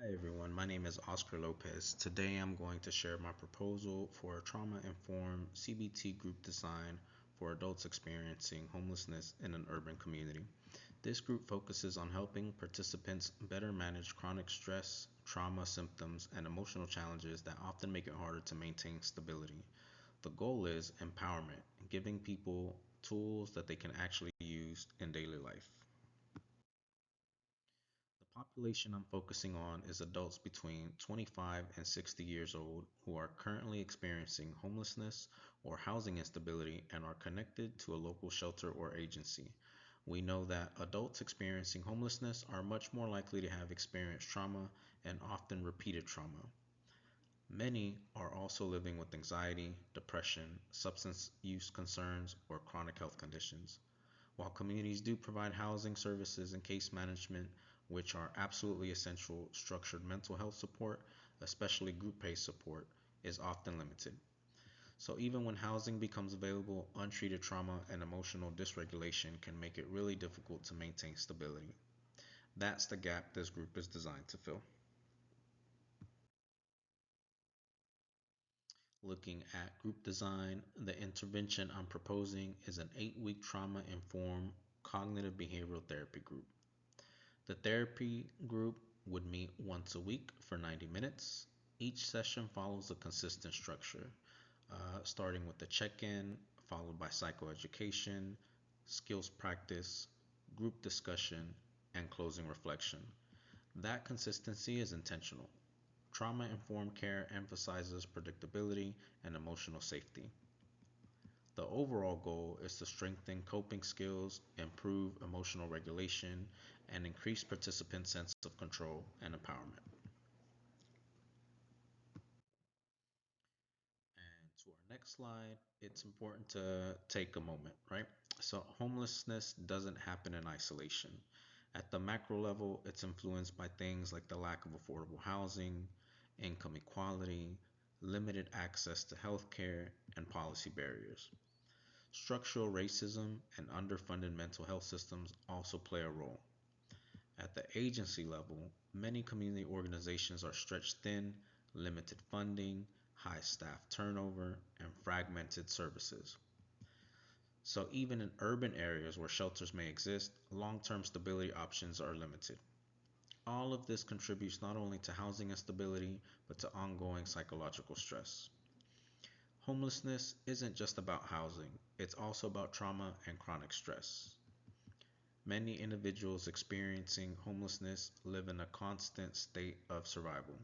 Hi everyone, my name is Oscar Lopez. Today I'm going to share my proposal for a trauma informed CBT group design for adults experiencing homelessness in an urban community. This group focuses on helping participants better manage chronic stress, trauma symptoms, and emotional challenges that often make it harder to maintain stability. The goal is empowerment, giving people tools that they can actually use in daily life. The population I'm focusing on is adults between 25 and 60 years old who are currently experiencing homelessness or housing instability and are connected to a local shelter or agency. We know that adults experiencing homelessness are much more likely to have experienced trauma and often repeated trauma. Many are also living with anxiety, depression, substance use concerns, or chronic health conditions. While communities do provide housing services and case management, which are absolutely essential, structured mental health support, especially group based support, is often limited. So, even when housing becomes available, untreated trauma and emotional dysregulation can make it really difficult to maintain stability. That's the gap this group is designed to fill. Looking at group design, the intervention I'm proposing is an 8-week trauma informed cognitive behavioral therapy group. The therapy group would meet once a week for 90 minutes. Each session follows a consistent structure, starting with the check in, followed by psychoeducation, skills practice, group discussion, and closing reflection. That consistency is intentional. Trauma informed care emphasizes predictability and emotional safety. The overall goal is to strengthen coping skills, improve emotional regulation, and increase participants' sense of control and empowerment. And to our next slide, it's important to take a moment, right? So, homelessness doesn't happen in isolation. At the macro level, it's influenced by things like the lack of affordable housing, income equality, limited access to healthcare, and policy barriers. Structural racism and underfunded mental health systems also play a role. At the agency level, many community organizations are stretched thin, limited funding, high staff turnover, and fragmented services. So, even in urban areas where shelters may exist, long term stability options are limited. All of this contributes not only to housing instability, but to ongoing psychological stress. Homelessness isn't just about housing, it's also about trauma and chronic stress. Many individuals experiencing homelessness live in a constant state of survival.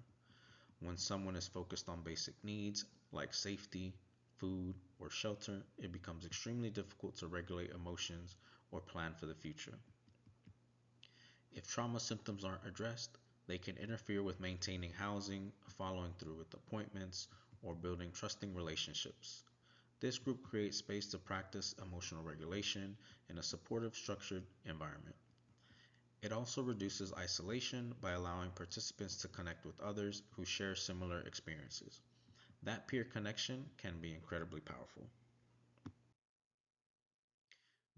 When someone is focused on basic needs like safety, food, or shelter, it becomes extremely difficult to regulate emotions or plan for the future. If trauma symptoms aren't addressed, they can interfere with maintaining housing, following through with appointments, or building trusting relationships. This group creates space to practice emotional regulation in a supportive, structured environment. It also reduces isolation by allowing participants to connect with others who share similar experiences. That peer connection can be incredibly powerful.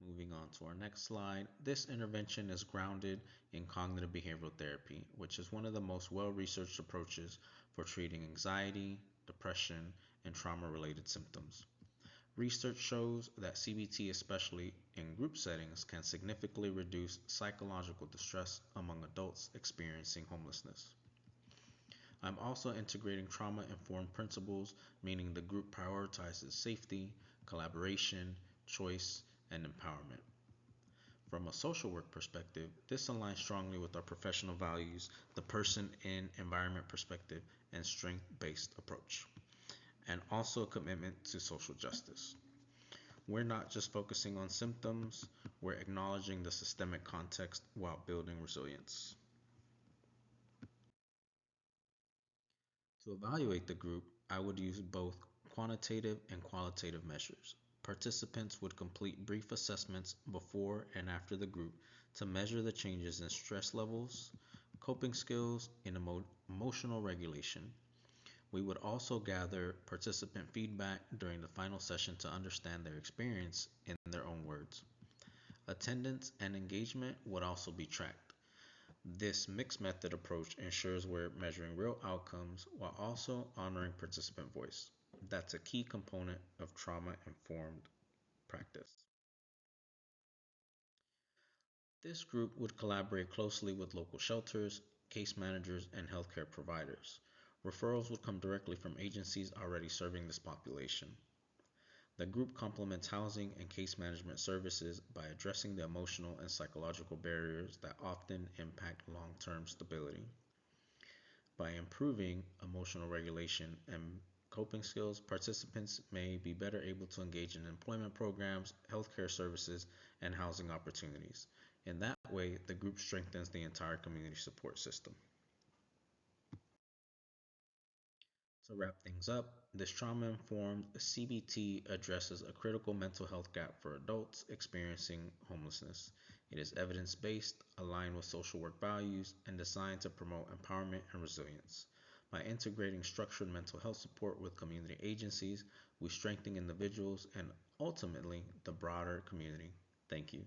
Moving on to our next slide, this intervention is grounded in cognitive behavioral therapy, which is one of the most well researched approaches for treating anxiety, depression, and trauma related symptoms. Research shows that CBT, especially in group settings, can significantly reduce psychological distress among adults experiencing homelessness. I'm also integrating trauma informed principles, meaning the group prioritizes safety, collaboration, choice, and empowerment. From a social work perspective, this aligns strongly with our professional values, the person in environment perspective, and strength based approach, and also a commitment to social justice. We're not just focusing on symptoms, we're acknowledging the systemic context while building resilience. To evaluate the group, I would use both quantitative and qualitative measures. Participants would complete brief assessments before and after the group to measure the changes in stress levels, coping skills, and emotional regulation. We would also gather participant feedback during the final session to understand their experience in their own words. Attendance and engagement would also be tracked. This mixed method approach ensures we're measuring real outcomes while also honoring participant voice. That's a key component of trauma informed practice. This group would collaborate closely with local shelters, case managers, and healthcare providers. Referrals would come directly from agencies already serving this population. The group complements housing and case management services by addressing the emotional and psychological barriers that often impact long term stability. By improving emotional regulation and coping skills, participants may be better able to engage in employment programs, healthcare services, and housing opportunities. In that way, the group strengthens the entire community support system. To wrap things up, this trauma informed CBT addresses a critical mental health gap for adults experiencing homelessness. It is evidence based, aligned with social work values, and designed to promote empowerment and resilience. By integrating structured mental health support with community agencies, we strengthen individuals and ultimately the broader community. Thank you.